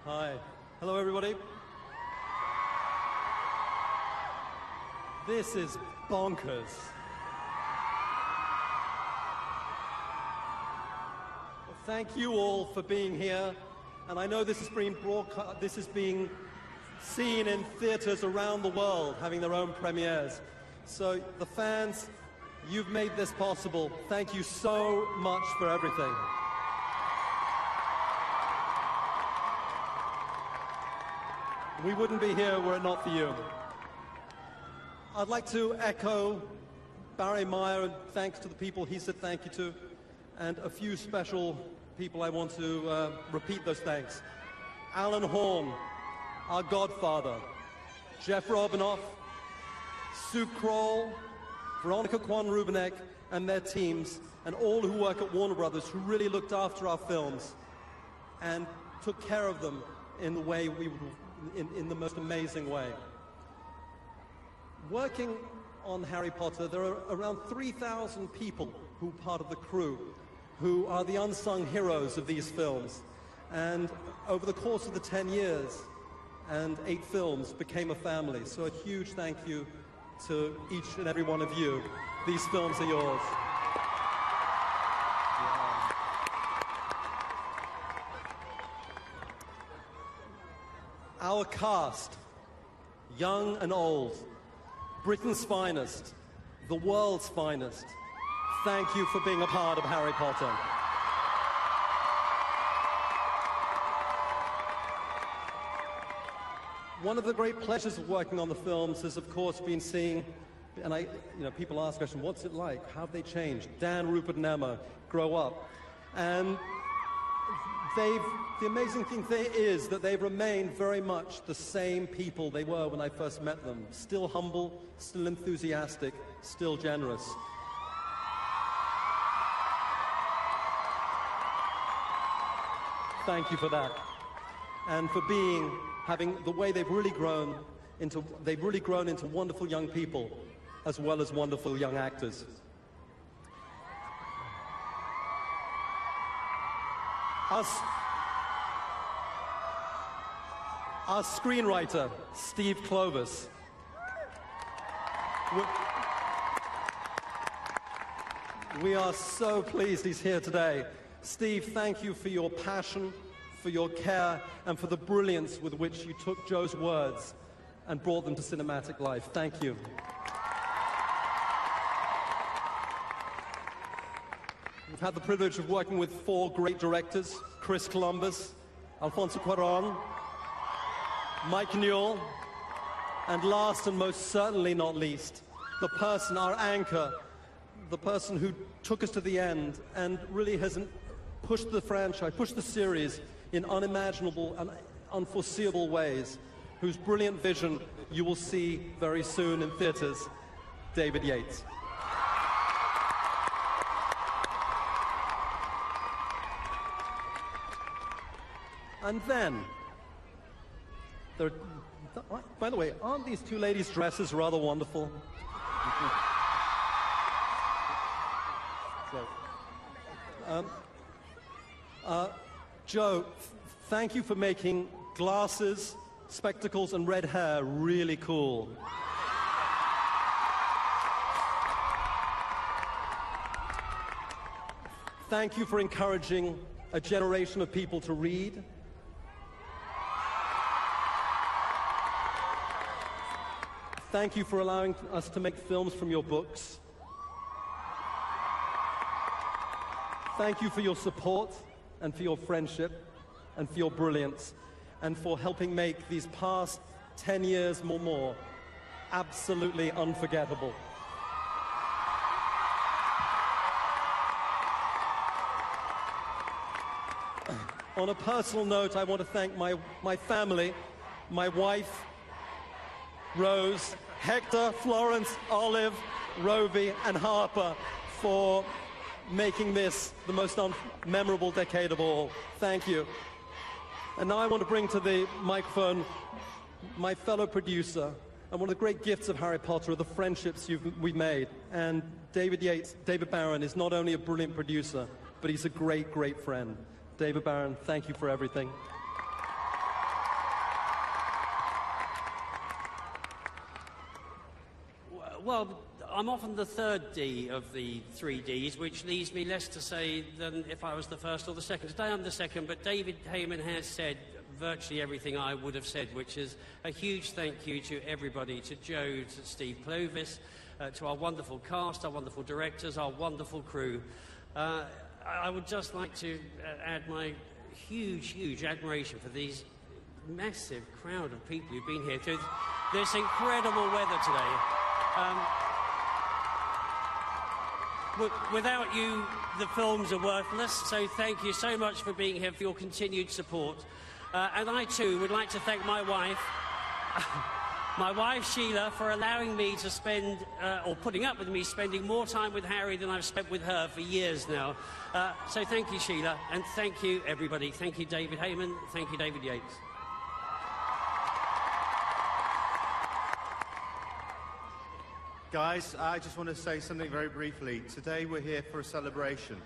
Hi. Hello, everybody. This is bonkers. Well, thank you all for being here. And I know this is being broadcast, this is being seen in theaters around the world, having their own premieres. So the fans, you've made this possible. Thank you so much for everything. We wouldn't be here were it not for you. I'd like to echo Barry Meyer, and thanks to the people he said thank you to, and a few special people I want to repeat those thanks. Alan Horn, our godfather, Jeff Robinoff, Sue Kroll, Veronica Kwan-Rubenek and their teams, and all who work at Warner Brothers who really looked after our films and took care of them in the way we would, in the most amazing way. Working on Harry Potter, there are around 3,000 people who are part of the crew, who are the unsung heroes of these films. And over the course of the 10 years and 8 films became a family. So a huge thank you to each and every one of you. These films are yours. Our cast, young and old, Britain's finest, the world's finest, thank you for being a part of Harry Potter. One of the great pleasures of working on the films has, of course, been seeing, and people ask the question, what's it like? How have they changed? Dan, Rupert, and Emma grow up. And the amazing thing is that they've remained very much the same people they were when I first met them. Still humble, still enthusiastic, still generous. Thank you for that. And for having the way they've really grown into wonderful young people, as well as wonderful young actors. Our screenwriter, Steve Kloves. We are so pleased he's here today. Steve, thank you for your passion, for your care, and for the brilliance with which you took Joe's words and brought them to cinematic life. Thank you. We've had the privilege of working with 4 great directors, Chris Columbus, Alfonso Cuarón, Mike Newell, and last and most certainly not least, the person, our anchor, the person who took us to the end and really has pushed the franchise, pushed the series in unimaginable and unforeseeable ways, whose brilliant vision you will see very soon in theaters, David Yates. And then, by the way, aren't these 2 ladies' dresses rather wonderful? Joe, thank you for making glasses, spectacles, and red hair really cool. Thank you for encouraging a generation of people to read. Thank you for allowing us to make films from your books. Thank you for your support and for your friendship and for your brilliance and for helping make these past 10 years or more absolutely unforgettable. On a personal note, I want to thank my family, my wife, Rose, Hector, Florence, Olive, Rovi, and Harper for making this the most memorable decade of all. Thank you. And now I want to bring to the microphone my fellow producer. And one of the great gifts of Harry Potter are the friendships we've made. And David Yates, David Barron, is not only a brilliant producer, but he's a great, great friend. David Barron, thank you for everything. Well, I'm often the third D of the three Ds, which leaves me less to say than if I was the first or the second. Today I'm the second, but David Heyman has said virtually everything I would have said, which is a huge thank you to everybody, to Joe, to Steve Clovis, to our wonderful cast, our wonderful directors, our wonderful crew. I would just like to add my huge admiration for these massive crowd of people who've been here through this incredible weather today. Without you, the films are worthless, so thank you so much for being here, for your continued support. And I too would like to thank my wife, my wife Sheila, for allowing me to spend, or putting up with me spending more time with Harry than I've spent with her for years now. So thank you, Sheila, and thank you, everybody. Thank you, David Heyman. Thank you, David Yates. Guys, I just want to say something very briefly. Today we're here for a celebration,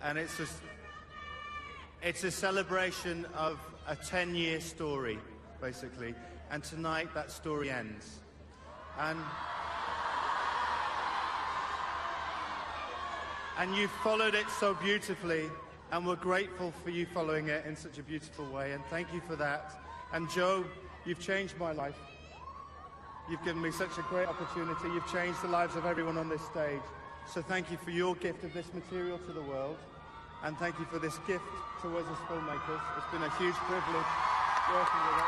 and it's a celebration of a 10-year story, basically, and tonight that story ends. And you followed it so beautifully, and we're grateful for you following it in such a beautiful way, and thank you for that. And Joe, you've changed my life. You've given me such a great opportunity. You've changed the lives of everyone on this stage. So thank you for your gift of this material to the world. And thank you for this gift to us as filmmakers. It's been a huge privilege working with it.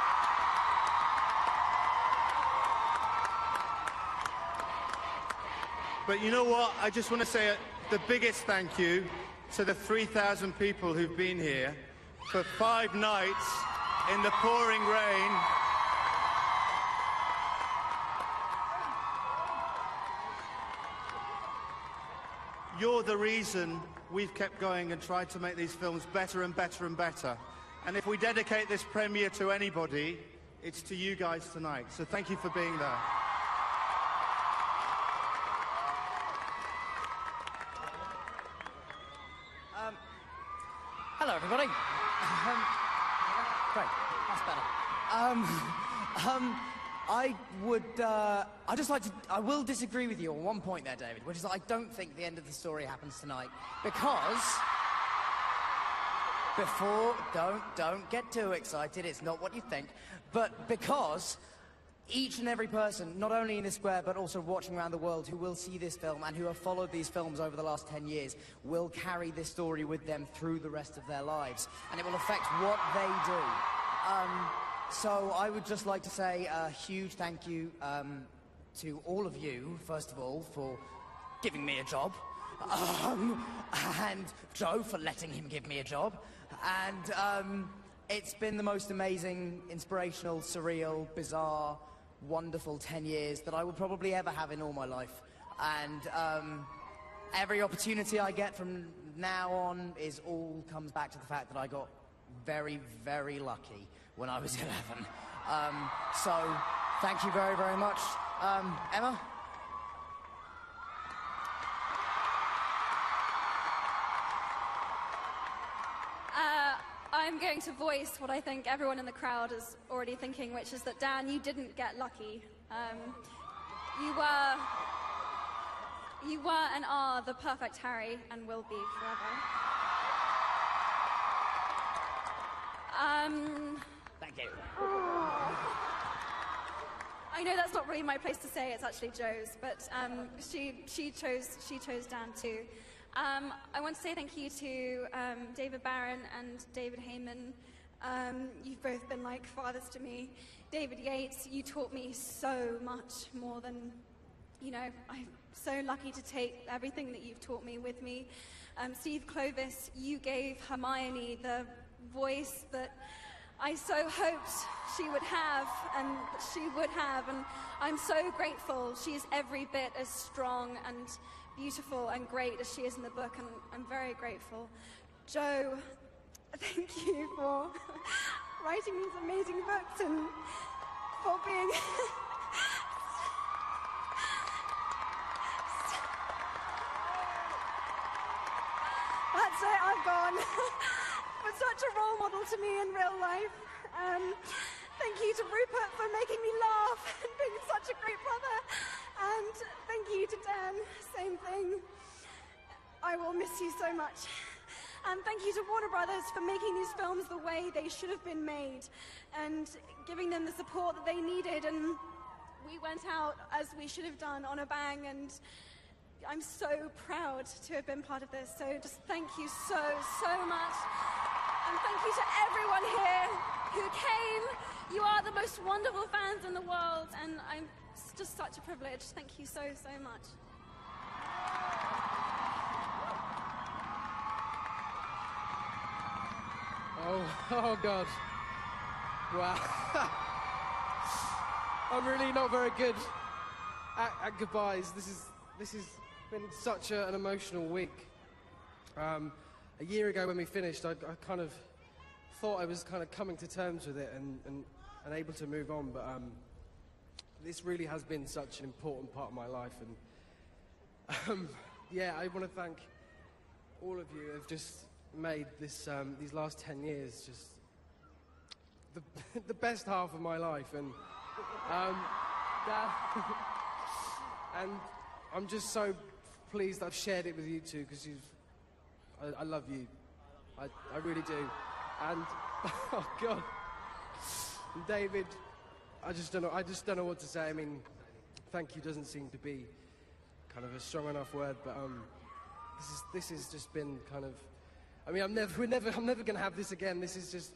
But you know what? I just want to say the biggest thank you to the 3,000 people who've been here for 5 nights in the pouring rain. You're the reason we've kept going and tried to make these films better and better and better. And if we dedicate this premiere to anybody, it's to you guys tonight. So thank you for being there. Hello, everybody. Great, that's better. I will disagree with you on one point there, David, which is that I don't think the end of the story happens tonight, because don't get too excited, it's not what you think, but because each and every person, not only in this square, but also watching around the world, who will see this film and who have followed these films over the last 10 years, will carry this story with them through the rest of their lives, and it will affect what they do. So I would just like to say a huge thank you to all of you, first of all, for giving me a job, and Joe for letting him give me a job, and it's been the most amazing, inspirational, surreal, bizarre, wonderful 10 years that I will probably ever have in all my life, and every opportunity I get from now on comes back to the fact that I got very, very lucky when I was 11. So, thank you very, very much. Emma? I'm going to voice what I think everyone in the crowd is already thinking, which is that, Dan, you didn't get lucky. You were and are the perfect Harry and will be forever. Thank you. I know that's not really my place to say, it's actually Joe's, but she chose Dan too. I want to say thank you to David Barron and David Heyman. You've both been like fathers to me. David Yates, you taught me so much more than, you know, I'm so lucky to take everything that you've taught me with me. Steve Clovis, you gave Hermione the voice that I so hoped she would have, and she would have, and I'm so grateful. She's every bit as strong and beautiful and great as she is in the book, and I'm very grateful. Joe, thank you for writing these amazing books and for being that's it, I've gone. But such a role model to me in real life. Thank you to Rupert for making me laugh and being such a great brother. And thank you to Dan, same thing. I will miss you so much. And thank you to Warner Brothers for making these films the way they should have been made and giving them the support that they needed. And we went out, as we should have done, on a bang, and I'm so proud to have been part of this. So just thank you so, so much. And thank you to everyone here who came. You are the most wonderful fans in the world, and it's just such a privilege. Thank you so, so much. Oh God. Wow. I'm really not very good at goodbyes. This has been such an emotional week. A year ago when we finished, I kind of thought I was kind of coming to terms with it and able to move on, but this really has been such an important part of my life, and yeah, I want to thank all of you who have just made this these last 10 years just the best half of my life, and and I'm just so pleased I've shared it with you two, because I love you. I really do. And oh God, and David, I just don't know what to say. I mean, thank you doesn't seem to be kind of a strong enough word, but this has just been kind of. I mean, I'm never going to have this again. This is just